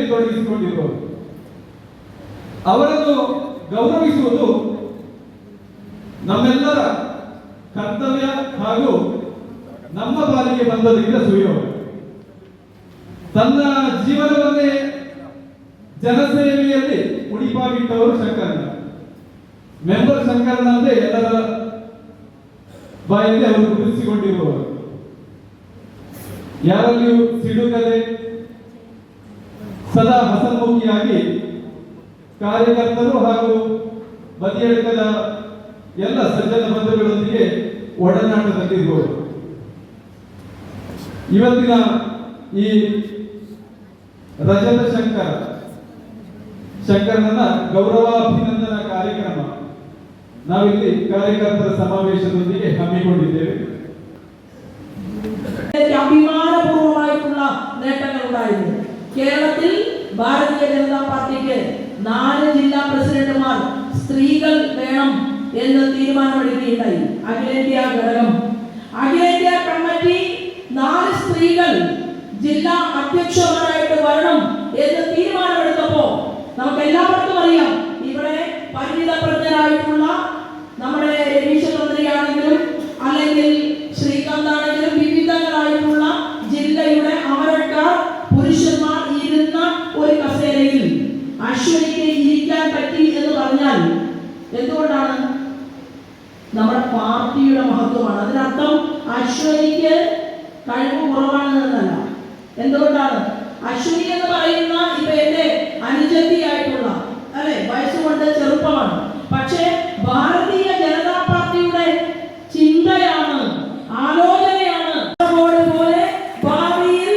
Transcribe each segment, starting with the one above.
ತೊಡಗಿಸಿಕೊಂಡಿರುವರು. ಅವರನ್ನು ಗೌರವಿಸುವುದು ನಮ್ಮೆಲ್ಲರ ಕರ್ತವ್ಯ ಹಾಗೂ ನಮ್ಮ ಪಾಲಿಗೆ ಬಂದದರಿಂದ ಸುಯೋಗ. ತನ್ನ ಜೀವನವನ್ನೇ ಜನಸೇವೆಯಲ್ಲಿ ಮುಡಿಪಾಗಿಟ್ಟವರು ಶಂಕರಣ್ಣ. ಮೆಂಬರ್ ಶಂಕರಣ್ಣ ಅಂದ್ರೆ ಎಲ್ಲರ ಬಾಯಲ್ಲಿ ಅವರು ಗುರುತಿಸಿಕೊಂಡಿರುವವರು. ಯಾರಲ್ಲಿಯೂ ಸಿಡುಕದೆ ಸದಾ ಹಸನ್ಮುಖಿಯಾಗಿ ಕಾರ್ಯಕರ್ತರು ಹಾಗೂ ಬದಿಯಡಕದ ಎಲ್ಲ ಸಜ್ಜನ ಬಂಧುಗಳೊಂದಿಗೆ ಒಡನಾಟದಲ್ಲಿರುವವರು. ಇವತ್ತಿನ ಈ ರಜತ ಶಂಕರನ ಗೌರವಾಭಿನಂದನಾ ಕಾರ್ಯಕ್ರಮ ನಾವಿಲ್ಲಿ ಕಾರ್ಯಕರ್ತರ ಸಮಾವೇಶದೊಂದಿಗೆ ಹಮ್ಮಿಕೊಂಡಿದ್ದೇವೆ. അഭിമാനപൂർവമായിട്ടുള്ള നേട്ടങ്ങൾ ഉണ്ടായിരുന്നു. കേരളത്തിൽ ഭാരതീയ ജനതാ പാർട്ടിക്ക് 4 ജില്ലാ പ്രസിഡന്റുമാർ സ്ത്രീകൾ വേണം എന്ന് തീരുമാനമെടുക്കുകയുണ്ടായി. അഖിലേന്ത്യാ ഘടകം, അഖിലേന്ത്യാ കമ്മിറ്റി 4 സ്ത്രീകൾ ജില്ലാ അധ്യക്ഷന്മാരായിട്ട് വരണം എന്ന് തീരുമാനമെടുത്തപ്പോൾ നമുക്ക് എല്ലാവർക്കും അറിയാം, ഇവിടെ പരിണിതപ്രജ്ഞരായിട്ടുള്ള നമ്മുടെ രവീശ മന്ത്രിയാണെങ്കിലും അല്ലെങ്കിൽ ശ്രീകാന്ത് ആണെങ്കിലും വിവിധങ്ങളായിട്ടുള്ള ജില്ലയുടെ അമരക്കാർ പുരുഷന്മാർ ഇരുന്ന ഒരു കസേരയിൽ അശ്വനിക്ക് ഇരിക്കാൻ പറ്റി എന്ന് പറഞ്ഞാൽ എന്തുകൊണ്ടാണ്? നമ്മുടെ പാർട്ടിയുടെ മഹത്വമാണ്. അതിനർത്ഥം അശ്വനിക്ക് കഴിവ് കുറവാണെന്നല്ല. എന്തുകൊണ്ടാണ്? അശ്വനി എന്ന് പറയുന്ന ഇപ്പൊ എന്റെ അനുജത്തിയായിട്ടുള്ള അല്ലെ, വയസ്സുകൊണ്ട് ചെറുപ്പമാണ്, പക്ഷേ ഭാരതീയ ജനതാ പാർട്ടിയുടെ ചിന്തയാണ്, ആലോചനയാണ്. പോലെ ഭാവിയിൽ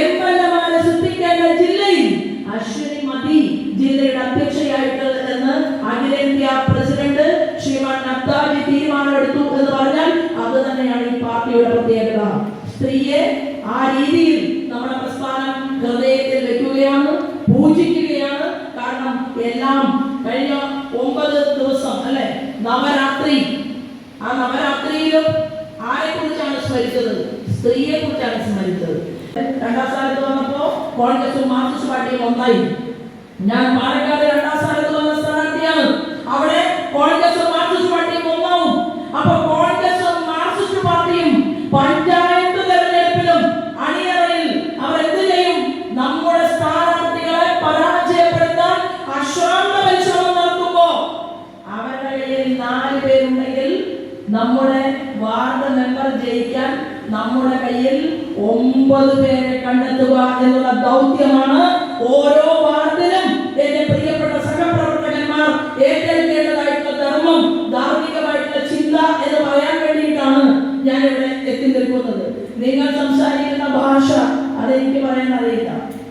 എംഎൽഎമാരെ സൃഷ്ടിക്കേണ്ട ജില്ലയിൽ അശ്വനി മതി ജില്ലയുടെ അധ്യക്ഷയായിട്ട് എന്ന് അഖിലേന്ത്യാ പ്രസിഡന്റ് ശ്രീമാൻ നദ്ദാജി തീരുമാനമെടുത്തു എന്ന് പറഞ്ഞാൽ അത് തന്നെയാണ് ഈ പാർട്ടിയുടെ പ്രത്യേകത. സ്ത്രീയെ ആ രീതിയിൽ നമ്മുടെ പ്രസ്ഥാനം ഹൃദയത്തിൽ വെക്കുകയാണ്, പൂജിക്കുകയാണ്. കാരണം എല്ലാം കഴിഞ്ഞ 9 ദിവസം അല്ലെ, നവരാത്രി, ആ നവരാത്രിയിലും ആരെ കുറിച്ചാണ് സ്മരിച്ചത്? സ്ത്രീയെ കുറിച്ചാണ് സ്മരിച്ചത്. 2ാം സ്ഥാനത്ത് വന്നപ്പോ കോൺഗ്രസും മാർക്സിസ്റ്റ് പാർട്ടിയും ഒന്നായി. ഞാൻ പാലക്കാട് 2ാം സ്ഥാനത്ത് വന്ന സ്ഥാനാർത്ഥിയാണ്. അവിടെ കോൺഗ്രസും മാർക്സിസ്റ്റ് പാർട്ടിയും ഒന്നാവും. അപ്പൊ കോൺഗ്രസും മാർക്സിസ്റ്റ് പാർട്ടിയും പഞ്ചായത്ത് തെരഞ്ഞെടുപ്പിലും അണിയറയിൽ അവർ എന്ത് ചെയ്യും? നമ്മുടെ സ്ഥാനാർത്ഥികളെ പരാജയപ്പെടുത്താൻ അശ്രാന്ത പരിശ്രമം നടത്തുമ്പോ അവരുടെ കയ്യിൽ 4 പേരുണ്ടെങ്കിൽ നമ്മുടെ വാർഡ് മെമ്പർ ജയിക്കാൻ നമ്മുടെ കയ്യിൽ 9 പേരെ കണ്ടെത്തുക എന്നുള്ള ദൗത്യമാണ് ഓരോ വാർഡിലും എന്റെ പ്രിയപ്പെട്ട സഹപ്രവർത്തകന്മാർ ഏറ്റെടുക്കേണ്ടതായിട്ടുള്ള ധർമ്മം, ധാർമ്മികമായിട്ടുള്ള ചിന്ത എന്ന് പറയാൻ വേണ്ടിയിട്ടാണ് ഞാനിവിടെ എത്തി നിൽക്കുന്നത്. നിങ്ങൾ സംസാരിക്കുന്ന ഭാഷ അതെനിക്ക് പറയാൻ അറിയില്ല.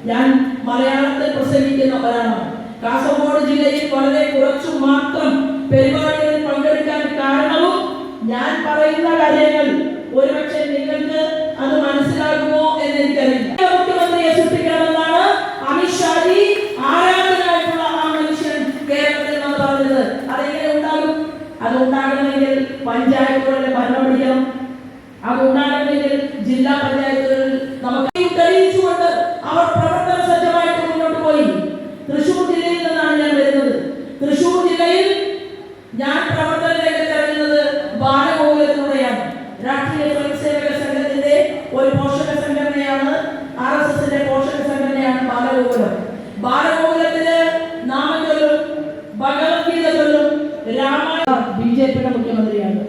ഞാൻ മലയാളത്തിൽ പ്രസംഗിക്കുന്ന ഒരാളാണ്. കാസർഗോഡ് ജില്ലയിൽ വളരെ കുറച്ചു മാത്രം പരിപാടികളിൽ പങ്കെടുക്കാൻ കാരണവും ഞാൻ പറയുന്ന കാര്യങ്ങൾ ഒരുപക്ഷെ നിങ്ങൾക്ക് അത് മനസ്സിലാകുമോ എന്ന് എനിക്കറിയില്ല. മുഖ്യമന്ത്രിയെ സൃഷ്ടിക്കണമെന്നാണ് അമിത്ഷാജി ആരാധനായിട്ടുള്ള ആ മനുഷ്യൻ കേരളത്തിൽ നമ്മൾ പറഞ്ഞത്. അതെങ്ങനെ ഉണ്ടാകും? അത് ഉണ്ടാകണമെങ്കിൽ പഞ്ചായത്തുകളിലെ ഭരണം പിടിക്കണം. അത് ഉണ്ടാകണമെങ്കിൽ ജില്ലാ പഞ്ചായത്തുകളിൽ നമുക്ക് തെളിയിച്ചുകൊണ്ട് അവർ പ്രവർത്തന സജ്ജമായിട്ട് മുന്നോട്ട് പോയി. തൃശൂർ ജില്ലയിൽ നിന്നാണ് ഞാൻ വരുന്നത്. തൃശൂർ ജില്ലയിൽ ഞാൻ പ്രവർത്തന രംഗത്ത് ഇറങ്ങുന്നത് ബാലഗോകുലത്തിലൂടെയാണ്. രാഷ്ട്രീയ സ്വയംസേവക സംഘത്തിന്റെ ഒരു പോഷക സംഘടനയാണ്, RSSന്റെ പോഷക സംഘടനയാണ് ബാലഗോകുലം. ബാലഗോകുലത്തിന് നാമചൊല്ലും, ഭഗവത്ഗീത ചൊല്ലും, രാമായണ ബിജെപിയുടെ മുഖ്യമന്ത്രിയാണ്.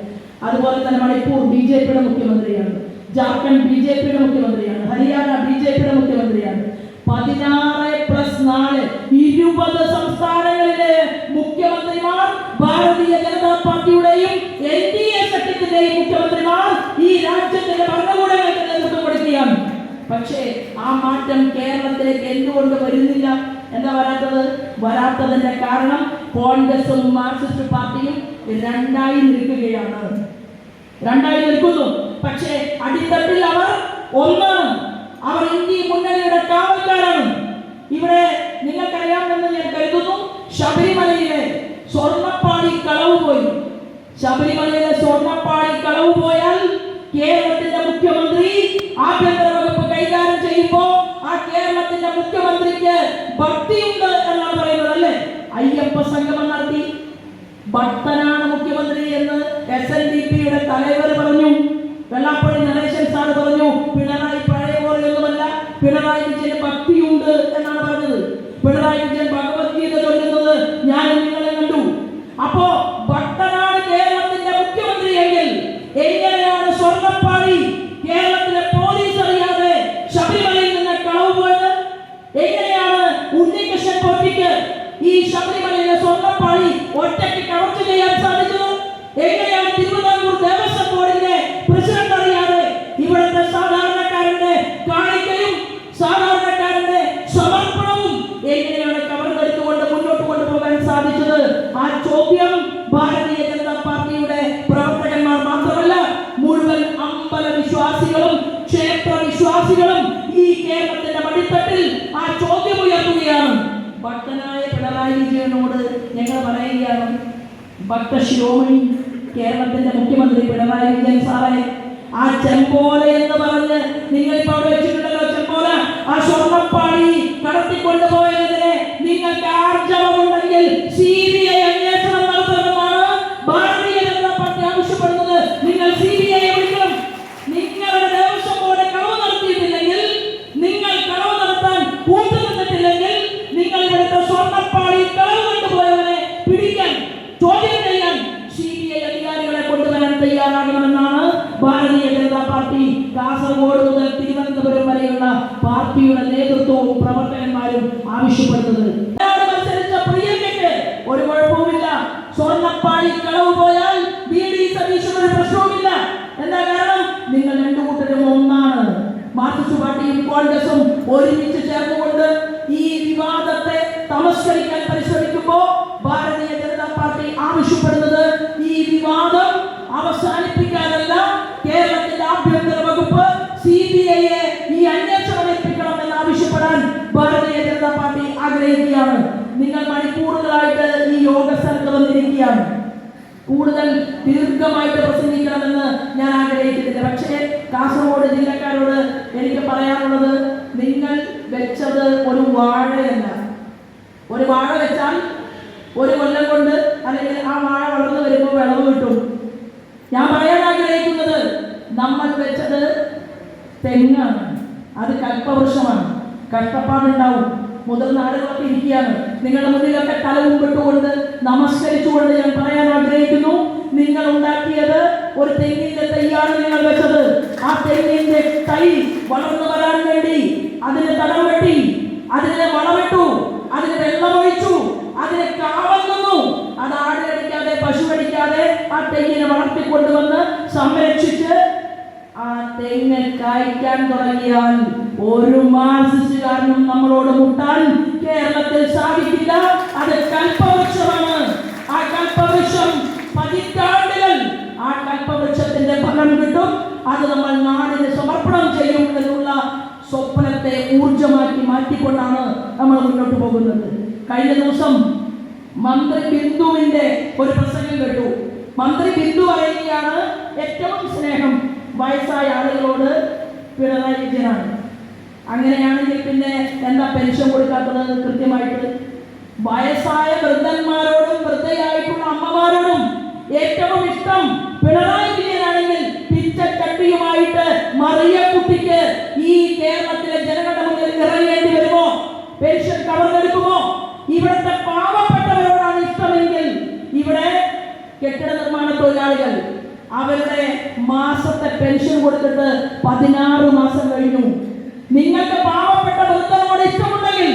അതുപോലെ തന്നെ മണിപ്പൂർ ബിജെപിയുടെ മുഖ്യമന്ത്രിയാണ്, ജാർഖണ്ഡ് ബിജെപിയുടെ മുഖ്യമന്ത്രിയാണ്, ഹരിയാന ബിജെപിയുടെ മുഖ്യമന്ത്രിയാണ്. 16+4 20 സംസ്ഥാനങ്ങളിലെ മുഖ്യമന്ത്രിമാർ ഭാരതീയ ജനതാ പാർട്ടിയുടെയും NDA സഖ്യത്തിന്റെയും മുഖ്യമന്ത്രിമാർ ഈ രാജ്യത്തിന്റെ ഭരണകൂടങ്ങൾക്ക് നേതൃത്വം കൊടുക്കുകയാണ്. പക്ഷേ ആ മാറ്റം കേരളത്തിലേക്ക് എന്തുകൊണ്ട് വരുന്നില്ല? എന്താ വരാത്തതിന്റെ കാരണം കോൺഗ്രസും മാർക്സിസ്റ്റ് പാർട്ടിയും 2ആയി നിൽക്കുകയാണ്. 2ആയി നിൽക്കുന്നു. പക്ഷേ അടിത്തട്ടിൽ അവർ ഒന്നാണ്. അവർ ഇന്ത്യ മുന്നണിയുടെ കാവൽക്കാരാണ്. ഇവിടെ നിങ്ങൾക്കറിയാമെന്ന് ഞാൻ കരുതുന്നു, ശബരിമലയിലെ സ്വർണ്ണപ്പാടി കളവ് പോയി. ശബരിമലയിലെ സ്വർണ്ണപ്പാടി കളവ് പോയാൽ കേരളത്തിന്റെ മുഖ്യമന്ത്രി ആഭ്യന്തര വകുപ്പ് കൈകാര്യം ചെയ്യുമ്പോൾ ആ കേരളത്തിന്റെ മുഖ്യമന്ത്രിക്ക് തെരഞ്ഞെടുപ്പ് സംഗമം നടത്തി. ഭക്തനാണ് മുഖ്യമന്ത്രി എന്ന് SNDPയുടെ തലവർ പറഞ്ഞു. വെള്ളാപ്പള്ളി നടേശൻ സാർ പറഞ്ഞു പിണറായി പഴയ പോലെയൊന്നുമല്ല, പിണറായി വിജയന് ഭക്തിയുണ്ട് എന്നാണ് പറഞ്ഞത്. പിണറായി വിജയൻ ഭഗവത്ഗീത ചൊല്ലുന്നത് ഞാനും നിങ്ങളെ കണ്ടു. അപ്പോ ഭക്തനാണ് കേരളത്തിന്റെ മുഖ്യമന്ത്രി എങ്കിൽ എങ്ങനെയാണ് സ്വർണ്ണപ്പാളി കേരളത്തിലെ പോലീസ് അറിയാതെ ശബരിമലയിൽ നിന്ന് കളവ് പോയത്? എങ്ങനെയാണ് ഉണ്ണികൃഷ്ണൻ പോറ്റിക്ക് ഈ ശബരിമലയിലെ സ്വർണ്ണപ്പാളി ഒറ്റയ്ക്ക് കവർച്ച ചെയ്യാൻ സാധിച്ചത്? എങ്ങനെയാണ് തിരുവിതാംകൂർ ദേവസ്വം ബോർഡിന്റെ പ്രസിഡന്റ് അറിയാതെ ഇവിടുത്തെ സാധാരണക്കാരന്റെ കാണിക്കയും സാധാരണക്കാരന്റെ സമർപ്പണവും എങ്ങനെയാണ് കവർന്നെടുത്തുകൊണ്ട് മുന്നോട്ട് കൊണ്ടുപോകാൻ സാധിച്ചത്? ആ ചോദ്യം ഭാരതീയ ജനതാ പാർട്ടിയുടെ പ്രവർത്തകന്മാർ മാത്രമല്ല, മുഴുവൻ അമ്പല വിശ്വാസികളും ക്ഷേത്ര വിശ്വാസികളും ഈ കേരളത്തിന്റെ മടിത്തട്ടിൽ ആ ചോദ്യം ഉയർത്തുകയാണ്. ഭക്തനായ പിണറായി വിജയനോട് ഞങ്ങൾ പറയുകയാണ്, ഭക്തശിരോമണി കേരളത്തിന്റെ മുഖ്യമന്ത്രി പിണറായി വിജയൻ സാറേ, ആ ചെമ്പോല എന്ന് പറഞ്ഞ് നിങ്ങൾ ഇപ്പോൾ അവിടെ വെച്ചിട്ടുണ്ടല്ലോ ചെമ്പോല, ആ സ്വർണ്ണപ്പാളി കടത്തിക്കൊണ്ടുപോയതിനെ നിങ്ങൾക്ക് ആർജവമുണ്ടെങ്കിൽ CBI അന്വേഷണം നടത്തണമെന്നാണ് ഭാരതീയ ജനതാ പാർട്ടി ആവശ്യപ്പെടുന്നത്. നിങ്ങൾ CBI വിളിക്കണം. നിങ്ങളുടെ ദേവസ്വം ബോർഡ് കളവ് നടത്തിയിട്ടില്ലെങ്കിൽ, നിങ്ങൾ കളവ് നടത്താൻ കൂട്ടുനിന്നിട്ടില്ലെങ്കിൽ, നിങ്ങൾ ഇവിടുത്തെ സ്വർണ്ണപ്പാളി കളവ് കൊണ്ടുപോയവരെ പിടിക്കാൻ ചോദ്യം ചെയ്യാൻ CBI അധികാരികളെ കൊണ്ടുവരാൻ തയ്യാറാകണമെന്നാണ് ഭാരതീയ ജനതാ പാർട്ടി കാസർഗോഡ് മുതൽ തിരുവനന്തപുരം വരെയുള്ള പാർട്ടിയുടെ നേതൃത്വവും പ്രവർത്തകന്മാരും ആവശ്യപ്പെടുന്നത്. മത്സരിച്ച പ്രിയങ്കയ്ക്ക് ഒരു കുഴപ്പവുമില്ല. സ്വർണ്ണപ്പാളി കളവ് പോയാൽ VD സതീശന് ഒരു പ്രശ്നവുമില്ല. എന്താ കാരണം? നിങ്ങൾ രണ്ടു കൂട്ടരും ഒന്നാണ്. മാർക്സിസ്റ്റ് പാർട്ടിയും കോൺഗ്രസും ഒരുമിച്ച് ചേർന്നുകൊണ്ട് ഈ വിവാദത്തെ തമസ്കരിക്കാൻ പരിശ്രമിക്കുമ്പോൾ ഭാരതീയ ജനതാ പാർട്ടി ആവശ്യപ്പെടുന്നത് ഈ വിവാദം അവസാനിപ്പിക്കാനല്ല, കേരളത്തിന്റെ ആഭ്യന്തര വകുപ്പ് CBIയെ ഈ അന്വേഷണം ഏൽപ്പിക്കണമെന്ന് ആവശ്യപ്പെടാൻ ഭാരതീയ ജനതാ പാർട്ടി ആഗ്രഹിക്കുകയാണ്. നിങ്ങൾ മണിക്കൂറുകളായിട്ട് ഈ യോഗ സ്ഥലത്ത് വന്നിരിക്കുകയാണ്. കൂടുതൽ ദീർഘമായിട്ട് പ്രസംഗിക്കണമെന്ന് ഞാൻ ആഗ്രഹിക്കുന്നില്ല. പക്ഷേ കാസർഗോഡ് ജില്ലക്കാരോട് എനിക്ക് പറയാനുള്ളത്, നിങ്ങൾ വെച്ചത് ഒരു വാഴയല്ല. ഒരു വാഴ വെച്ചാൽ ഒരു കൊല്ലം കൊണ്ട് അല്ലെങ്കിൽ ആ വാഴ വളർന്നു വരുമ്പോൾ വിളവ് കിട്ടും. ഞാൻ പറയാൻ ആഗ്രഹിക്കുന്നത്, നമ്മൾ വെച്ചത് തെങ്ങാണ്. അത് കൽപ്പവൃക്ഷമാണ്. കഷ്ടപ്പാടുണ്ടാവും. മുതിർന്ന ആളുകളൊക്കെ ഇരിക്കുകയാണ്. നിങ്ങളുടെ മുന്നിലൊക്കെ തല മുമ്പിട്ടുകൊണ്ട് നമസ്കരിച്ചുകൊണ്ട് ഞാൻ പറയാൻ ആഗ്രഹിക്കുന്നു, നിങ്ങൾ ഉണ്ടാക്കിയത് ഒരു തെങ്ങിന്റെ തൈയാണ് നിങ്ങൾ വെച്ചത്. ആ തെങ്ങിന്റെ തൈ വളർന്നു വരാൻ വേണ്ടി അതിന് തടം വെട്ടി, അതിനെ വളമിട്ടു, അതിന് വെള്ളമൊഴിച്ചു, അതിനെ കാവന്നു. അത് ആട് കടിക്കാതെ പശു കടിക്കാതെ ആ തെങ്ങിനെ വളർത്തിക്കൊണ്ടുവന്ന് സംരക്ഷിച്ച് ആ തെങ്ങ് കായ്ക്കാൻ തുടങ്ങിയാൽ ഒരു മാർക്സിസ്റ്റുകാരനും നമ്മളോട് മുട്ടാൻ കേരളത്തിൽ സാധിക്കില്ല. അത് കൽപ്പവൃക്ഷമാണ്. ആ കൽപ്പവൃക്ഷം പതിറ്റാണ്ടുകൾ ആ കൽപ്പവൃക്ഷത്തിന്റെ ഫലം കിട്ടും. അത് നമ്മൾ നാടിന് സമർപ്പണം ചെയ്യും എന്നുള്ള സ്വപ്നത്തെ ഊർജമാക്കി മാറ്റിക്കൊണ്ടാണ് നമ്മൾ മുന്നോട്ട് പോകുന്നത്. കഴിഞ്ഞ ദിവസം മന്ത്രി ബിന്ദുവിന്റെ ഒരു പ്രസംഗം കേട്ടു. മന്ത്രി ബിന്ദു പറയുകയാണ്, ഏറ്റവും സ്നേഹം വയസ്സായ ആളുകളോട് പിണറായി വിജയനാണ്. അങ്ങനെയാണെങ്കിൽ പിന്നെ എന്താ പെൻഷൻ കൊടുക്കാത്തത്? കൃത്യമായിട്ട് വയസ്സായ വൃദ്ധന്മാരോടും വൃദ്ധയായിട്ടുള്ള അമ്മമാരോടും ഏറ്റവും ഇഷ്ടം പിണറായി വിജയനാണെങ്കിൽ പിച്ചക്കട്ടിയുമായിട്ട് മറിയക്കുട്ടിക്ക് ഈ കേരളത്തിലെ ജനങ്ങളുടെ മുന്നിൽ ഇറങ്ങേണ്ടി വരുമോ? പെൻഷൻ കവർന്നെടുക്കുമോ? ഇവിടുത്തെ പാവപ്പെട്ടവരോടാണ് ഇഷ്ടമെങ്കിൽ, ഇവിടെ കെട്ടിട നിർമ്മാണ തൊഴിലാളികൾ അവരുടെ മാസത്തെ പെൻഷൻ കൊടുത്തിട്ട് 16 മാസം കഴിഞ്ഞു. നിങ്ങൾക്ക് പാവപ്പെട്ട വൃദ്ധനോട് ഇഷ്ടമുണ്ടെങ്കിൽ,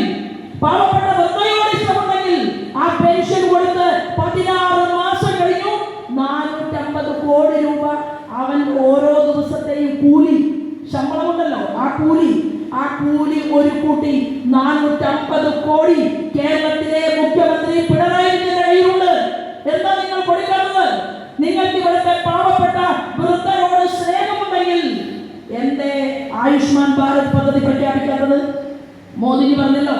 പാവപ്പെട്ട വൃദ്ധയോട് ഇഷ്ടമുണ്ടെങ്കിൽ ആ പെൻഷൻ കൊടുത്ത് 16 മാസം കഴിഞ്ഞു. 450 കോടി രൂപ അവൻ ഓരോ ദിവസത്തെയും കൂലി, ശമ്പളമുണ്ടല്ലോ, ആ കൂലി ഒരു കൂട്ടി 450 കോടി കേരളത്തിലെ മുഖ്യമന്ത്രി പിണറായി വിജയന്റെ കയ്യിലുണ്ട്. എന്താ നിങ്ങൾ കൊടുക്കാത്തത്? നിങ്ങൾക്ക് ഇവിടുത്തെ പാവപ്പെട്ട വൃദ്ധരോട് സ്നേഹമുണ്ടെങ്കിൽ എന്തേ ആയുഷ്മാൻ ഭാരത് പദ്ധതി പ്രഖ്യാപിക്കാത്തത്? മോദിജി പറഞ്ഞല്ലോ,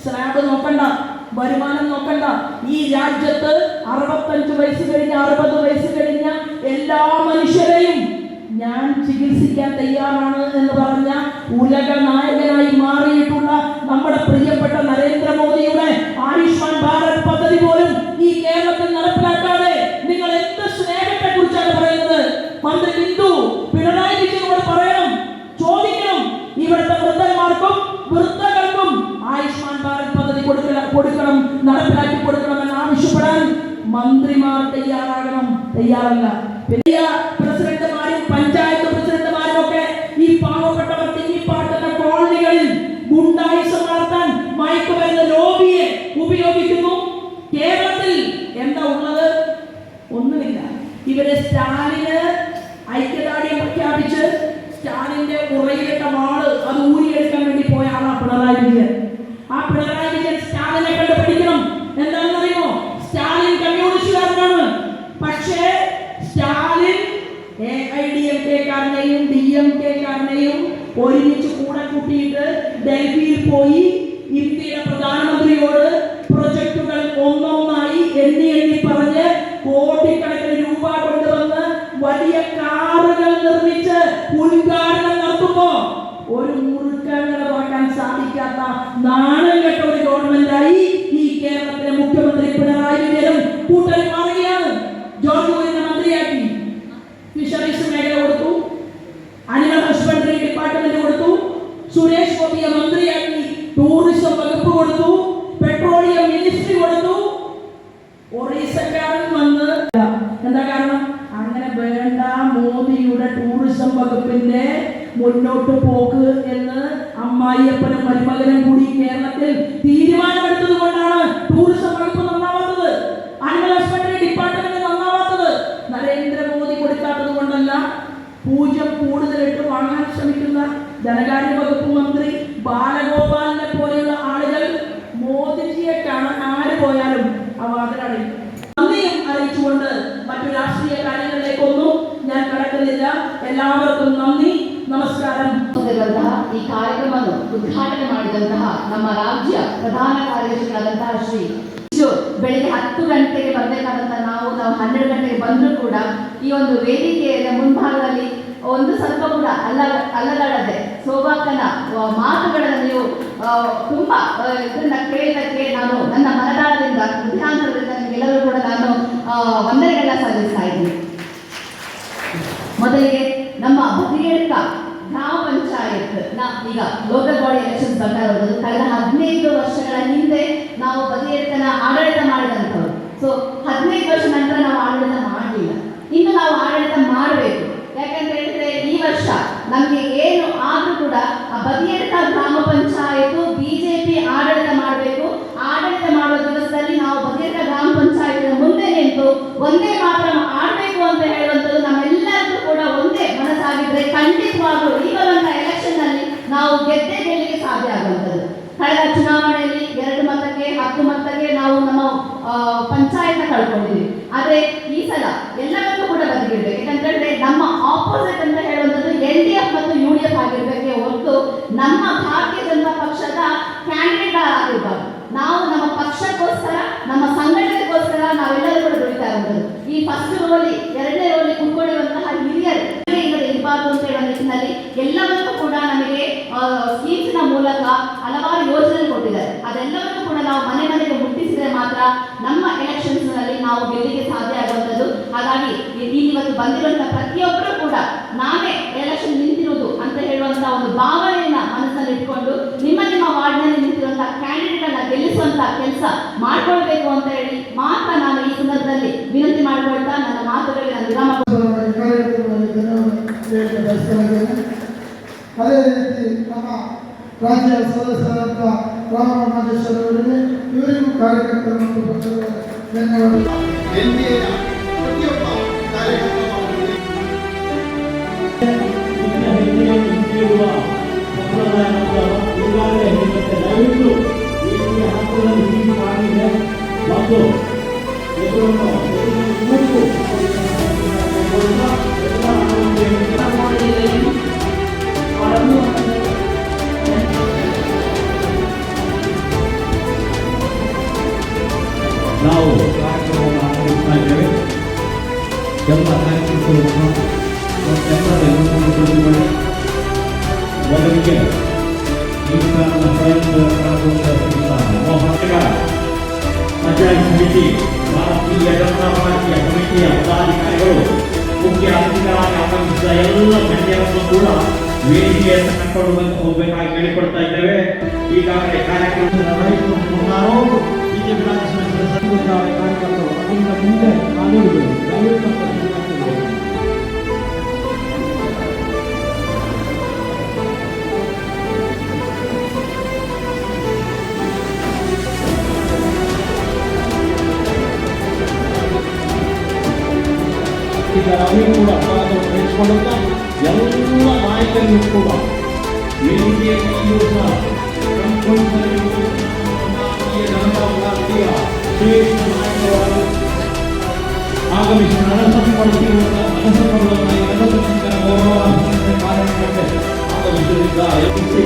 സ്ലാബ് നോക്കണ്ട, വരുമാനം നോക്കണ്ട, ഈ രാജ്യത്ത് 65 വയസ്സ് കഴിഞ്ഞ 60 വയസ്സ് കഴിഞ്ഞ എല്ലാ മനുഷ്യരെയും ഞാൻ ചികിത്സിക്കാൻ തയ്യാറാണ് എന്ന് പറഞ്ഞ ഉലക നായകനായി മാറിയിട്ടുള്ള നമ്മുടെ പ്രിയപ്പെട്ട നരേന്ദ്രമോദിയുടെ ആയുഷ്മാൻ ഭാരത് പദ്ധതി പോലും കേരളം തയ്യാറാകണം. തയ്യാറല്ല. വലിയ പ്രസിഡന്റുമാരും പഞ്ചായത്ത് പ്രസിഡന്റുമാരും ഒക്കെ ഈ പാവപ്പെട്ടവർ തിങ്ങിപ്പാട്ടുന്ന കോളനികളിൽ ഗുണ്ടായിസം വളർത്താൻ മയക്കുമരുന്ന് ലോബിയെ ഉപയോഗിക്കുന്നു. കേരളത്തിൽ എന്താ ഉള്ളത്? ഒന്നുമില്ല. ഇവരെ സ്റ്റാലിന് ഐക്യദാർഢ്യം പ്രഖ്യാപിച്ച് സ്റ്റാലിന്റെ ഉറയിലിട്ട വാള് അത് ഊരിയെടുക്കാൻ വേണ്ടി പോയ ആളാണ് പിണറായി വിജയൻ. ആ പിണറായി വിജയൻ സ്റ്റാലിനെ കണ്ട് പഠിക്കണം. എന്താണെന്നറിയോ? സ്റ്റാലിൻ കമ്മ്യൂണിസ്റ്റുകാരനാണ്. പക്ഷേ സ്റ്റാലിൻ AIDMK-കാരനെയും DMK-കാരനെയും ഒരുമിച്ച് കൂടെ കൂട്ടിയിട്ട് ഡൽഹിയിൽ പോയി ഇന്ത്യയുടെ പ്രധാനമന്ത്രിയോട് പ്രൊജക്ടുകൾ ഒന്നൊന്നായി എണ്ണി പറഞ്ഞ് കോടിക്കണക്കിന് രൂപ കൊണ്ടുവന്ന് വലിയ കാറുകൾ നിർമ്മിച്ച് ഉദ്ഘാടനം നടത്തുമ്പോ ഒരു മുറുക്കങ്ങളെ വാക്കാൻ സാധിക്കാത്ത നാണം കെട്ട ഒരു ഗവൺമെന്റായി ഈ കേരളത്തിലെ മുഖ്യമന്ത്രി പിണറായി വിജയനും കൂട്ടരും മാറുകയാണ്. ജോർജ് കുര്യനെ മന്ത്രിയാക്കി, ഫിഷറീസ് മേഖല കൊടുത്തു, അനിമൽ ഹസ്ബൻഡറി ഡിപ്പാർട്ട്മെന്റ് കൊടുത്തു, സുരേഷ് ഗോപിയെ മന്ത്രിയാക്കി, ടൂറിസം വകുപ്പ് കൊടുത്തു, പെട്രോളിയം മിനിസ്ട്രി കൊടുത്തു. ഒറീസക്കാരൻ വന്ന് എന്താ കാരണം? അങ്ങനെ വേണ്ട മോദിയുടെ ടൂറിസം വകുപ്പിന്റെ മുന്നോട്ട് പോക്ക് എന്ന് അമ്മായിയപ്പനും മരുമകനും കൂടി കേരളത്തിൽ തീരുമാനമെടുത്തത് കൊണ്ടാണ് ടൂറിസം വകുപ്പ് നന്നാവാത്തത്, അനിമൽ ഹസ്ബൻഡറി ഡിപ്പാർട്ട്മെന്റ് നന്നാവാത്തത്. നരേന്ദ്രമോദി കൊടുക്കാത്തത് കൊണ്ടല്ല. 0 കൂടുതലിട്ട് വാങ്ങാൻ ശ്രമിക്കുന്ന ധനകാര്യ വകുപ്പ് മന്ത്രി ബാലഗോപാലിനെ പോലെയുള്ള ആളുകൾ മോദിജിയെ കാണാൻ ആര് പോയാലും വാതിലടയും. നന്ദിയും അറിയിച്ചുകൊണ്ട് മറ്റു രാഷ്ട്രീയ കാര്യങ്ങളിലേക്കൊന്നും ഞാൻ കടക്കുന്നില്ല. എല്ലാവർക്കും നന്ദി, ನಮಸ್ಕಾರ. ಈ ಕಾರ್ಯಕ್ರಮವನ್ನು ಉದ್ಘಾಟನೆ ಮಾಡಿದಂತಹ ನಮ್ಮ ರಾಜ್ಯ ಪ್ರಧಾನ ಕಾರ್ಯದರ್ಶಿಗಳಾದಂತಹ ಶ್ರೀ ಬೆಳಿಗ್ಗೆ 10 ಗಂಟೆಗೆ ಬರಬೇಕಾದಂತ ನಾವು 12 ಗಂಟೆಗೆ ಬಂದರೂ ಕೂಡ ಈ ಒಂದು ವೇದಿಕೆಯ ಮುಂಭಾಗದಲ್ಲಿ ಒಂದು ಸ್ವಲ್ಪ ಕೂಡ ಅಲ್ಲಗಡದೆ ಸೌಭಾಗ್ಯನ ಮಾತುಗಳನ್ನು ನೀವು ತುಂಬಾ ಇದನ್ನ ಕೇಳಿದ್ದಕ್ಕೆ ನಾನು ನನ್ನ ಮನದಾಳದಿಂದ ಹೃದಯಾಂತರದಿಂದ ನಿಮಗೆಲ್ಲರೂ ಕೂಡ ನಾನು ವಂದನೆಗಳನ್ನ ಸಲ್ಲಿಸ್ತಾ ಇದ್ದೀನಿ. ಮೊದಲಿಗೆ ನಮ್ಮ ಬದಿಯಡ್ಕ ಗ್ರಾಮ ಪಂಚಾಯತ್ ಈಗ ಲೋಕಲ್ ಬಾಡಿ ಎಲೆಕ್ಷನ್ ಬರ್ತಾ ಇರೋದು ಕಳೆದ 15 ವರ್ಷಗಳ ಹಿಂದೆ ನಾವು ಬದಿಯಡ್ಕನ ಆಡಳಿತ ಮಾಡಿದಂಥವ್ರು. ಸೊ 15 ವರ್ಷ ನಂತರ ನಾವು ಆಡಳಿತ ಮಾಡಲಿಲ್ಲ. ಇನ್ನು ನಾವು ಆಡಳಿತ ಮಾಡಬೇಕು. ಯಾಕಂತ ಹೇಳಿದ್ರೆ ಈ ವರ್ಷ ನಮಗೆ ಏನು ಆದ್ರೂ ಕೂಡ ಆ ಬದಿಯಡ್ಕ ಗ್ರಾಮ ಪಂಚಾಯತ್ ಬಿಜೆಪಿ ಆಡಳಿತ ಮಾಡಬೇಕು. ಆಡಳಿತ ಮಾಡುವ ದಿವಸದಲ್ಲಿ ನಾವು ಬದಿಯಡ್ಕ ಗ್ರಾಮ ಪಂಚಾಯತ್ ಮುಂದೆ ನಿಂತು ಒಂದೇ ಮಾತ್ರ ಆಡಬೇಕು ಅಂತ ಹೇಳುವಂಥದ್ದು ನಮ್ಮೆಲ್ಲರಿಗೂ ಕೂಡ ಒಂದೇ ಮನಸ್ಸಾಗಿದ್ರೆ ಖಂಡಿತವಾಗ್ಲೂ ಈ ಬರುವಂತ ಎಲೆಕ್ಷನ್ ನಲ್ಲಿ ನಾವು ಗೆಲ್ಲಿಗೆ ಸಾಧ್ಯ ಆಗುವಂಥದ್ದು. ಕಳೆದ ಚುನಾವಣೆಯಲ್ಲಿ 2 ಮತಕ್ಕೆ 10 ಮತಕ್ಕೆ ನಾವು ನಮ್ಮ ಪಂಚಾಯತ್ ಕಳ್ಕೊಂಡಿದ್ವಿ. ಆದ್ರೆ ಈ ಸಲ ಎಲ್ಲವನ್ನೂ ಕೂಡ ಬದಿಗಿಡ್ಬೇಕು. ಯಾಕಂತಂದ್ರೆ ನಮ್ಮ ಆಪೋಸಿಟ್ ಅಂತ ಹೇಳುವಂಥದ್ದು LDF ಮತ್ತು UDF ಆಗಿರ್ಬೇಕೆ ಹೊರತು ನಮ್ಮ ಭಾರತೀಯ ಜನತಾ ಪಕ್ಷದ ಕ್ಯಾಂಡಿಡೇಟ್ ಆಗಿರ್ಬಾರ್ದು. ನಾವು ನಮ್ಮ ಪಕ್ಷಕ್ಕೋಸ್ಕರ ನಮ್ಮ ಸಂಘಟನೆಗೋಸ್ಕರ ನಾವೆಲ್ಲರೂ ಕೂಡ ದುಡಿತಾ ಇರುವಂಥದ್ದು. ಈ ಫಸ್ಟ್ ರೋಲಿ 2ನೇ ರೋಲಿ ಕುತ್ಕೊಂಡಿರುವಂತಹ ಹಿರಿಯರು ಇರಬಾರ್ದು ಅಂತ ಹೇಳುವ ನಿಟ್ಟಿನಲ್ಲಿ ಎಲ್ಲವನ್ನೂ ಕೂಡ ನಮಗೆ ಸ್ಕೀಮ್ಸ್ನ ಮೂಲಕ ಹಲವಾರು ಯೋಜನೆ ಕೊಟ್ಟಿದ್ದಾರೆ. ಅದೆಲ್ಲವನ್ನೂ ಕೂಡ ನಾವು ಮನೆ ಮನೆಗೆ ಮುಟ್ಟಿಸಿದರೆ ಮಾತ್ರ ನಮ್ಮ ಎಲೆಕ್ಷನ್ಸ್ ನಲ್ಲಿ ನಾವು ಗೆಲ್ಲಿಗೆ ಸಾಧ್ಯ ಆಗುವಂಥದ್ದು. ಹಾಗಾಗಿ ಇವತ್ತು ಬಂದಿರುವಂತಹ ಪ್ರತಿಯೊಬ್ಬರು ಕೂಡ ನಾವೇ ಎಲೆಕ್ಷನ್ ನಿಂತಿರುವುದು ಅಂತ ಹೇಳುವಂತಹ ಒಂದು ಭಾವನೆಯನ್ನ ಮನಸ್ಸಲ್ಲಿ ಇಟ್ಕೊಂಡು ನಿಮ್ಮ ವಾರ್ಡ್ನಲ್ಲಿ ನಿಂತಿರುವಂತಹ ಕ್ಯಾಂಡಿಡೇಟ್ ಅನ್ನ ಗೆಲ್ಲಿಸುವಂತಹ ಕೆಲಸ ಮಾಡ್ಕೊಳ್ಬೇಕು ಅಂತ ಹೇಳಿ ಮಾತ್ರ ನಾನು ಈ ಸಂದರ್ಭದಲ್ಲಿ ವಿನಂತಿ ಮಾಡಿಕೊಳ್ತಾ ನನ್ನ ಮಾತುಗಳಿಗೆ ನಾನು ವಿರಾಮ. ಅದೇ ರೀತಿ ನಮ್ಮ ರಾಜ್ಯ ಸದಸ್ಯರಾದ ರಾಮರಾಜೇಶ್ವರ ಅವರಿಗೆ ಇವರಿಗೂ ಕಾರ್ಯಕರ್ತರ ಮತ್ತು ಪಕ್ಷದ ಧನ್ಯವಾದ. ನಾವು ಕಾರ್ಯಕ್ರಮವನ್ನು ಆರಂಭಿಸ್ತಾ ಇದ್ದೇವೆ. ಎಲ್ಲ ಕಾರ್ಯಕ್ರಮಗಳನ್ನು ಮೊದಲಿಗೆ ಪಂಚಾಯತ್ ಸಮಿತಿ ಭಾರತೀಯ ಜನತಾ ಪಾರ್ಟಿಯ ಸಮಿತಿಯ ಪದಾಧಿಕಾರಿಗಳು ಮುಖ್ಯ ಅತಿಥಿಗಳಾಗಿ ಆಗಮಿಸಿದ ಎಲ್ಲ ಗಣ್ಯರನ್ನು ಕೂಡ ವೇದಿಕೆಯನ್ನು ಕರ್ಕೊಂಡು ಬಂದು ಹೋಗಬೇಕಾಗಿ ಕೇಳಿಕೊಡ್ತಾ ಇದ್ದೇವೆ. ಈಗಾಗಲೇ ಕಾರ್ಯಕ್ರಮದ ಬಿಜೆಪಿ ರಾಜ್ಯ ಸಮಿತಿಯ ಕಾರ್ಯಕರ್ತರು ಮುಂದೆ ಕಾನೂನುಗಳು ದಯವಿಟ್ಟು ನಮ್ಮ ಸಂಘಟನೆಗಳು ಈಗ ನಾವೇ ಕೂಡ ಅಪರಾಧವನ್ನು ವಹಿಸಿಕೊಳ್ಳುತ್ತಾ ಎಲ್ಲ ನಾಯಕರಿಗೂ ಕೂಡ ವೇದಿಕೆಯಲ್ಲಿ ಈ ದಿವಸ ಜನತಾ ಪಾರ್ಟಿಯ ಶ್ರೇಷ್ಠ ನಾಯಕರು ಆಗಮಿಸಿ ನಡೆಸಲ್ಪಡುತ್ತಿರುವ ಕಾರ್ಯಕ್ರಮಕ್ಕೆ ಆಗಮಿಸುತ್ತಿದ್ದ ಎಪಿಸಿ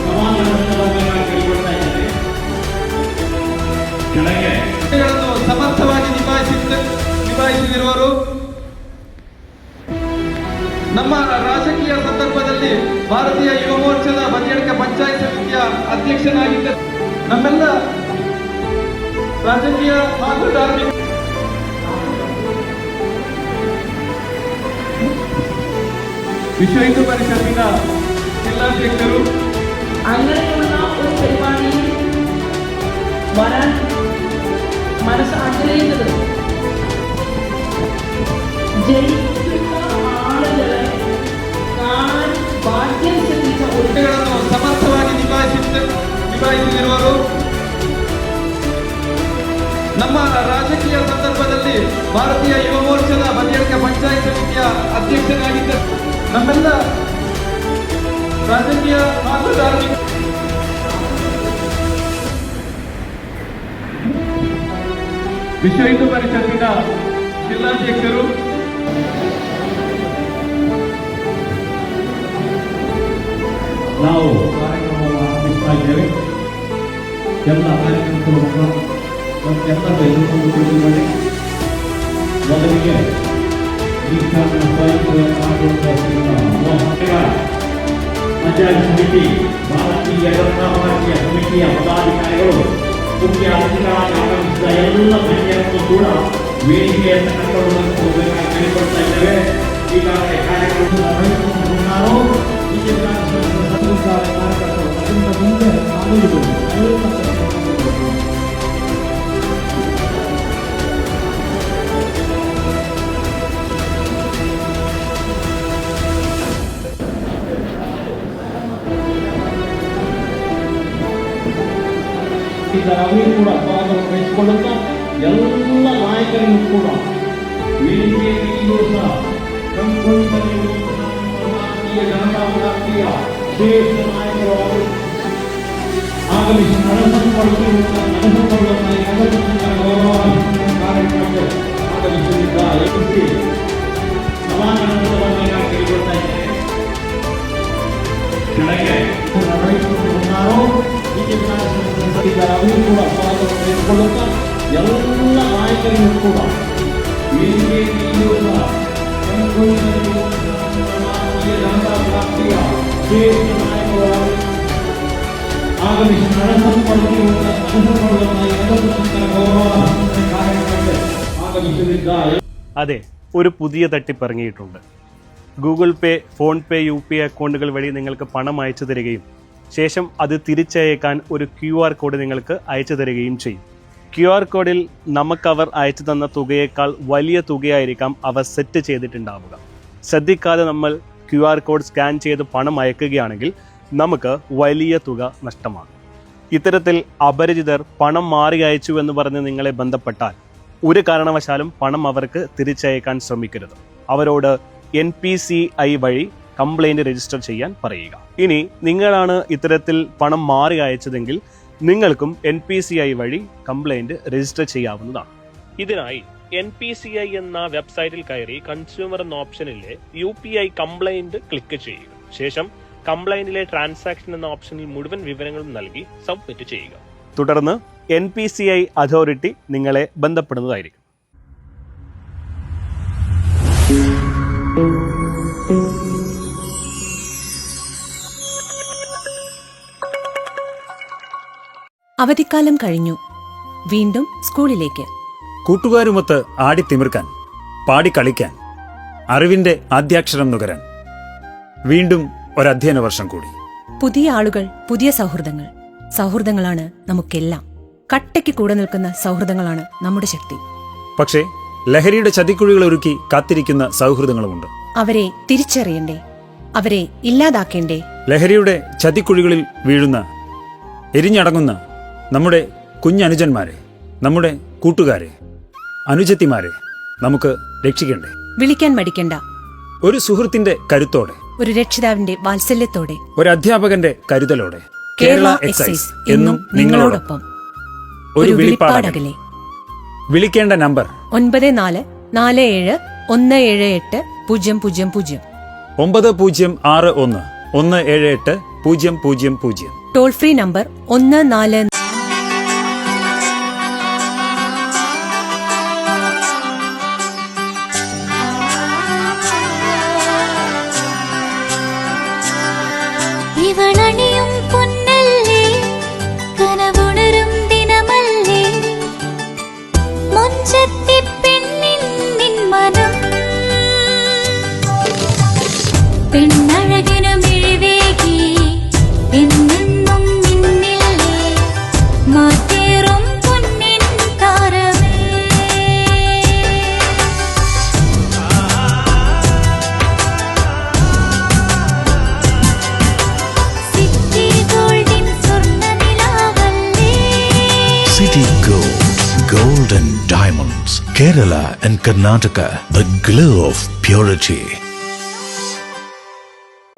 ಸಮಾಧಾನವನ್ನು ಕೈಗೊಳ್ತಾ ಇದ್ದಾರೆ. ಕೆಳಗೆ ಸಮರ್ಥವಾಗಿ ನಿಭಾಯಿಸಿರುವರು ನಮ್ಮ ರಾಜಕೀಯ ಸಂದರ್ಭದಲ್ಲಿ ಭಾರತೀಯ ಯುವ ಮೋರ್ಚಾದ ಬದಿಯಡ್ಕ ಪಂಚಾಯತ್ ಸಮಿತಿಯ ಅಧ್ಯಕ್ಷನಾಗಿದ್ದ ನಮ್ಮೆಲ್ಲ ರಾಜಕೀಯ ಹಾಗೂ ಧಾರ್ಮಿಕ വിശ്വ ഹിന്ദു പരിഷത്തിന്റെ ജില്ലാധ്യക്ഷരും അങ്ങനെയുള്ള ഒരു പരിപാടിയിൽ വരാൻ മനസ്സ് ആഗ്രഹിക്കുന്നത് ജയിക്കുന്ന ആളുകളെ കാണാൻ ഭാഗ്യം സിദ്ധിച്ച ഒരു കുട്ടിಗಳನ್ನು ಸಮರ್ಥವಾಗಿ ನಿಭಾಯಿಸಿರುವರು ನಮ್ಮ ರಾಜಕೀಯ ಸಂದರ್ಭದಲ್ಲಿ ಭಾರತೀಯ ಯುವ ಮೋರ್ಚಾದ ಬದಿಯಡ್ಕ ಪಂಚಾಯತ್ ಸಮಿತಿಯ ಅಧ್ಯಕ್ಷನಾಗಿದ್ದ ನಮ್ಮೆಲ್ಲ ರಾಜಕೀಯ ಹಾಗೂ ಧಾರ್ಮಿಕ ವಿಶ್ವ ಹಿಂದೂ ಪರಿಷತ್ತಿನ ಜಿಲ್ಲಾಧ್ಯಕ್ಷರು ನಾವು ಕಾರ್ಯಕ್ರಮವನ್ನು ಆರಂಭಿಸ್ತಾ ಇದ್ದೇವೆ. ಎಲ್ಲ ಕಾರ್ಯಕ್ರಮಗಳು ಮತ್ತೆಲ್ಲರೂ ಎದುರುಕೊಂಡು ಕುಳಿತುಕೊಳ್ಳಿ. ಮೊದಲಿಗೆ ಈ ಕಾರಣ ಪಂಚಾಯತ್ ಸಮಿತಿ ಭಾರತೀಯ ಜನತಾ ಪಾರ್ಟಿಯ ಸಮಿತಿಯ ಪದಾಧಿಕಾರಿಗಳು ಮುಖ್ಯ ಅತಿಥಿಗಳಾಗಿ ಆಗಮಿಸಿದ ಎಲ್ಲ ಗಣ್ಯರನ್ನು ಕೂಡ ವೇದಿಕೆಯನ್ನು ಕರ್ಕೊಂಡು ಹೋಗಬೇಕಾಗಿ ಕೇಳಿಕೊಳ್ತಾ ಇದ್ದೇವೆ. ಈಗಾಗಲೇ ಕಾರ್ಯಕ್ರಮದ ಕಾರ್ಯಕರ್ತರು ಅದರಿಂದ ಮುಂದೆ ಕಾನೂನುಗಳು ದಯವಿಟ್ಟು ಈಗ ನಾವೇ ಕೂಡ ಅಪರಾಧವನ್ನು ವಹಿಸಿಕೊಳ್ಳುತ್ತಾ ಎಲ್ಲ ನಾಯಕರಿಗೂ ಕೂಡ ವೇದಿಕೆಯಲ್ಲಿ ಈ ದಿವಸ ಭಾರತೀಯ ಜನತಾ ಪಾರ್ಟಿಯ ಶ್ರೇಷ್ಠ ನಾಯಕರು ಆಗಮಿಸಿ ನಡೆಸಲ್ಪಡುತ್ತಿರುವ ಕಾರ್ಯಕ್ರಮಕ್ಕೆ ಆಗಮಿಸುತ್ತಿದ್ದ ಎಪಿಸಿ ಸಮಾಧಾನವನ್ನು ಕೈಗೊಳ್ತಾ ಇದ್ದಾರೆ. ಕೆಳಗೆ ನಡೆಯಿಸುತ್ತಿರುತ್ತಾರೋ ಈಗ ನಾವೇ ಕೂಡ ಅಪರಾಧವನ್ನು ವಹಿಸಿಕೊಳ್ಳುತ್ತಾ ಎಲ್ಲ ನಾಯಕರಿಗೂ ಕೂಡ ವೇದಿಕೆಯಲ್ಲಿ ಈ ದಿವಸ ಭಾರತೀಯ ಜನತಾ ಪಾರ್ಟಿಯ ಶ್ರೇಷ್ಠ ನಾಯಕರು ಆಗಮಿಸಿ ನಡೆಸಲ್ಪಡುತ್ತಿರುವ ಕಾರ್ಯಕ್ರಮಕ್ಕೆ ಆಗಮಿಸಲಿದ್ದ അതെ, ഒരു പുതിയ തട്ടിപ്പ് ഇറങ്ങിയിട്ടുണ്ട്. ഗൂഗിൾ പേ, ഫോൺ പേ, UPI അക്കൗണ്ടുകൾ വഴി നിങ്ങൾക്ക് പണം അയച്ചു തരികയും ശേഷം അത് തിരിച്ചയക്കാൻ ഒരു QR കോഡ് നിങ്ങൾക്ക് അയച്ചു തരികയും ചെയ്യും. QR കോഡിൽ നമുക്കവർ അയച്ചു തന്ന തുകയേക്കാൾ വലിയ തുകയായിരിക്കാം അവർ സെറ്റ് ചെയ്തിട്ടുണ്ടാവുക. ശ്രദ്ധിക്കാതെ നമ്മൾ QR കോഡ് സ്കാൻ ചെയ്ത് പണം അയക്കുകയാണെങ്കിൽ നമുക്ക് വലിയ തുക നഷ്ടമാണ്. ഇത്തരത്തിൽ അപരിചിതർ പണം മാറി അയച്ചു എന്ന് പറഞ്ഞ് നിങ്ങളെ ബന്ധപ്പെട്ടാൽ ഒരു കാരണവശാലും പണം അവർക്ക് തിരിച്ചയക്കാൻ ശ്രമിക്കരുത്. അവരോട് NPCI വഴി കംപ്ലൈൻറ്റ് രജിസ്റ്റർ ചെയ്യാൻ പറയുക. ഇനി നിങ്ങളാണ് ഇത്തരത്തിൽ പണം മാറി അയച്ചതെങ്കിൽ നിങ്ങൾക്കും NPCI വഴി കംപ്ലൈൻറ്റ് രജിസ്റ്റർ ചെയ്യാവുന്നതാണ്. ഇതിനായി NPCI എന്ന വെബ്സൈറ്റിൽ കയറി കൺസ്യൂമർ എന്ന ഓപ്ഷനിലെ UPI കംപ്ലൈൻറ്റ് ക്ലിക്ക് ചെയ്യുക. ശേഷം കംപ്ലൈൻറ്റിലെ ട്രാൻസാക്ഷൻ എന്ന ഓപ്ഷനിൽ മുഴുവൻ വിവരങ്ങളും നൽകി സബ്മിറ്റ് ചെയ്യുക. തുടർന്ന് NPCI അതോറിറ്റി നിങ്ങളെ ബന്ധപ്പെടുന്നതായിരിക്കും. അവധിക്കാലം കഴിഞ്ഞു. വീണ്ടും സ്കൂളിലേക്ക്. കൂട്ടുകാരുമൊത്ത് ആടിത്തിമിർക്കാൻ, പാടിക്കളിക്കാൻ, അറിവിന്റെ ആദ്യാക്ഷരം നുകരാൻ. വീണ്ടും ഒരധ്യയന വർഷം കൂടി. പുതിയ ആളുകൾ, പുതിയ സൗഹൃദങ്ങൾ. സൗഹൃദങ്ങളാണ് നമുക്കെല്ലാം. കട്ടയ്ക്ക് കൂടെ നിൽക്കുന്ന സൗഹൃദങ്ങളാണ് നമ്മുടെ ശക്തി. പക്ഷേ ലഹരിയുടെ ചതിക്കുഴികൾ ഒരുക്കി കാത്തിരിക്കുന്ന സൗഹൃദങ്ങളുമുണ്ട്. അവരെ തിരിച്ചറിയണ്ടേ? അവരെ ഇല്ലാതാക്കേണ്ടേ? ലഹരിയുടെ ചതിക്കുഴികളിൽ വീഴുന്ന, എരിഞ്ഞടങ്ങുന്ന നമ്മുടെ കുഞ്ഞനുജന്മാരെ, നമ്മുടെ കൂട്ടുകാരെ, അനുജത്തിമാരെ നമുക്ക് രക്ഷിക്കണ്ടേ? വിളിക്കാൻ മടിക്കണ്ട. ഒരു സുഹൃത്തിന്റെ കരുത്തോടെ, ഒരു രക്ഷിതാവിന്റെ വാത്സല്യത്തോടെ, ഒരു അധ്യാപകന്റെ കരുതലോടെ കേരള എക്സൈസ് എന്നും നിങ്ങളോടൊപ്പം. ഒരു വിളിപ്പാടകലെ. വിളിക്കേണ്ട നമ്പർ 9447178000 9061 1780000. Toll free number 14. ഇവളണിയും പൊന്നല്ലേ, കനവുണരും ദിനമല്ലേ, മൊഞ്ചത്തി പെണ്ണിൻ നിൻ മനം, പെണ്ണഴകിനു മിഴിവേകി എന്നെന്നും നിന്നില്ലേ, മാറ്റേറും പൊന്നിൻ താരമേ. City Gold, Gold and Diamonds, Kerala and Karnataka, the glow of purity.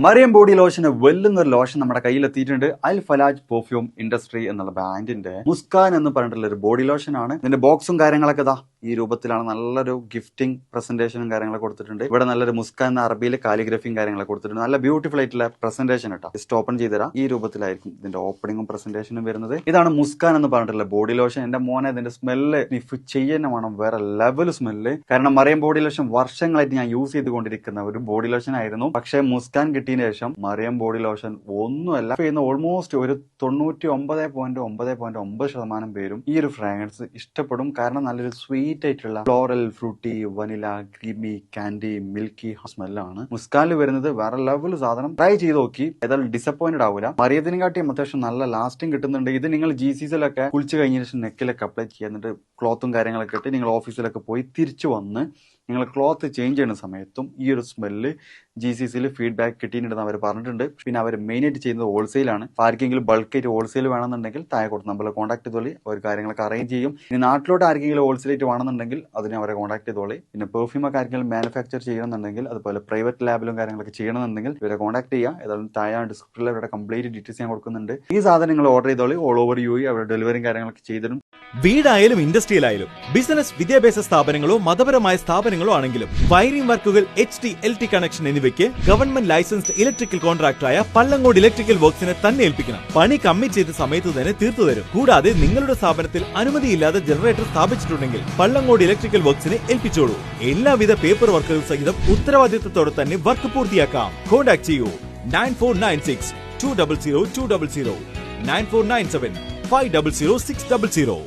Mariyam body ലോഷന് വെല്ലുന്ന ഒരു ലോഷൻ നമ്മുടെ കയ്യിലെത്തിയിട്ടുണ്ട്. അൽ ഫലാജ് പെർഫ്യൂം ഇൻഡസ്ട്രി എന്നുള്ള ബ്രാൻഡിന്റെ മുസ്കാൻ എന്ന് പറഞ്ഞിട്ടുള്ള ഒരു ബോഡി ലോഷൻ ആണ്. ഇതിന്റെ ബോക്സും കാര്യങ്ങളൊക്കെ ഇതാ ഈ രൂപത്തിലാണ്. നല്ലൊരു ഗിഫ്റ്റിംഗ് പ്രസന്റേഷനും കാര്യങ്ങളൊക്കെ കൊടുത്തിട്ടുണ്ട്. ഇവിടെ നല്ലൊരു മുസ്കാൻ എന്ന അറബിയിൽ കാലിഗ്രഫിയും കാര്യങ്ങളൊക്കെ കൊടുത്തിട്ടുണ്ട്. നല്ല ബ്യൂട്ടിഫുൾ ആയിട്ടുള്ള പ്രസന്റേഷൻ കേട്ടോ. ജസ്റ്റ് ഓപ്പൺ ചെയ്തുതരാം. ഈ രൂപത്തിലായിരിക്കും ഇതിന്റെ ഓപ്പണിംഗും പ്രസന്റേഷനും വരുന്നത്. ഇതാണ് മുസ്കാൻ എന്ന് പറഞ്ഞിട്ടുള്ള ബോഡി ലോഷൻ. എന്റെ മോനെ ഇതിന്റെ സ്മെല്ല് സ്നിഫ് ചെയ്യുന്ന വേണം, വേറെ ലെവൽ സ്മെല്ല്. കാരണം മറിയം ബോഡി ലോഷൻ വർഷങ്ങളായിട്ട് ഞാൻ യൂസ് ചെയ്തുകൊണ്ടിരിക്കുന്ന ഒരു ബോഡി ലോഷൻ ആയിരുന്നു. പക്ഷേ മുസ്കാൻ കിട്ടിയതിന് ശേഷം മറിയം ബോഡി ലോഷൻ ഒന്നുമല്ല ചെയ്യുന്ന ഓൾമോസ്റ്റ് ഒരു 99.9% പേരും ഈ ഒരു ഫ്രാഗ്രൻസ് ഇഷ്ടപ്പെടും. കാരണം നല്ലൊരു സ്വീറ്റ് ആയിട്ടുള്ള floral, fruity, vanilla, creamy, candy, milky സ്മെല്ലാണ് മുസ്കാനിൽ വരുന്നത്. വേറെ ലെവൽ സാധനം. ട്രൈ ചെയ്ത് നോക്കി, ഏതായാലും ഡിസപ്പോയിന്റഡ് ആവില്ല. മറിയത്തിനെക്കാട്ടിയും അത്യാവശ്യം നല്ല ലാസ്റ്റിംഗ് കിട്ടുന്നുണ്ട്. ഇത് നിങ്ങൾ GCസിലൊക്കെ കുളിച്ച് കഴിഞ്ഞ ശേഷം നെക്കിലൊക്കെ അപ്ലൈ ചെയ്യുന്നുണ്ട്. ക്ലോത്തും കാര്യങ്ങളൊക്കെ ഇട്ട് നിങ്ങൾ ഓഫീസിലൊക്കെ പോയി തിരിച്ചു വന്ന് നിങ്ങൾ ക്ലോത്ത് ചേഞ്ച് ചെയ്യുന്ന സമയത്തും ഈ ഒരു സ്മെല്ല് GCസിൽ ഫീഡ്ബാക്ക് കിട്ടിയിട്ടുണ്ടെന്ന് അവർ പറഞ്ഞിട്ടുണ്ട്. പിന്നെ അവർ മെയിനായിട്ട് ചെയ്യുന്നത് ഹോൾസെയിലാണ്. ആർക്കെങ്കിലും ബൾക്കായിട്ട് ഹോൾസെയിൽ വേണമെന്നുണ്ടെങ്കിൽ താഴെ കൊടുത്ത് നമ്മൾ കോൺടാക്ട് ചെയ്തോളി, അവർ കാര്യങ്ങളൊക്കെ അറേഞ്ച് ചെയ്യും. ഇനി നാട്ടിലോട്ട് ആർക്കെങ്കിലും ഹോൾസെയിലായിട്ട് വേണമെന്നുണ്ടെങ്കിൽ അതിനെ അവരെ കോൺടാക്ട് ചെയ്തോളി. പിന്നെ പെർഫ്യൂമൊക്കെ ആർക്കെങ്കിലും മാനുഫാക്ചർ ചെയ്യണമെന്നുണ്ടെങ്കിൽ, അതുപോലെ പ്രൈവറ്റ് ലാബിലും കാര്യങ്ങളൊക്കെ ചെയ്യണമെന്നുണ്ടെങ്കിൽ ഇവരെ കോൺടാക്ട് ചെയ്യുക. ഏതായാലും താഴെ ഡിസ്ക്രിപ്ഷനിൽ അവരുടെ കംപ്ലീറ്റ് ഡീറ്റെയിൽസ് ഞാൻ കൊടുക്കുന്നുണ്ട്. ഈ സാധനം നിങ്ങൾ ഓർഡർ ചെയ്തോളി. ഓൾ ഓവർ UAE അവരുടെ ഡെലിവറിയും കാര്യങ്ങളൊക്കെ ചെയ്തിടും. വീടായാലും ഇൻഡസ്ട്രിയിലായാലും ബിസിനസ്, വിദ്യാഭ്യാസ സ്ഥാപനങ്ങളോ മതപരമായ സ്ഥാപനങ്ങളോ ആണെങ്കിലും വയറിംഗ് വർക്കുകൾ, HT, LT കണക്ഷൻ എന്നിവയ്ക്ക് ഗവൺമെന്റ് ലൈസൻസ്ഡ് ഇലക്ട്രിക്കൽ കോൺട്രാക്ടറായ പള്ളങ്കോട് ഇലക്ട്രിക്കൽ വർക്സിനെ തന്നെ ഏൽപ്പിക്കണം. പണി കമ്മിറ്റ് ചെയ്ത സമയത്ത് തന്നെ തീർത്തു തരും. കൂടാതെ നിങ്ങളുടെ സ്ഥാപനത്തിൽ അനുമതിയില്ലാതെ ജനറേറ്റർ സ്ഥാപിച്ചിട്ടുണ്ടെങ്കിൽ പള്ളങ്കോട് ഇലക്ട്രിക്കൽ വർക്സിനെ ഏൽപ്പിച്ചോളൂ. എല്ലാവിധ പേപ്പർ വർക്കുകൾ സഹിതം ഉത്തരവാദിത്തത്തോടെ തന്നെ വർക്ക് പൂർത്തിയാക്കാം. കോൺടാക്ട് ചെയ്യൂ 9496 200 200 9497 500 600.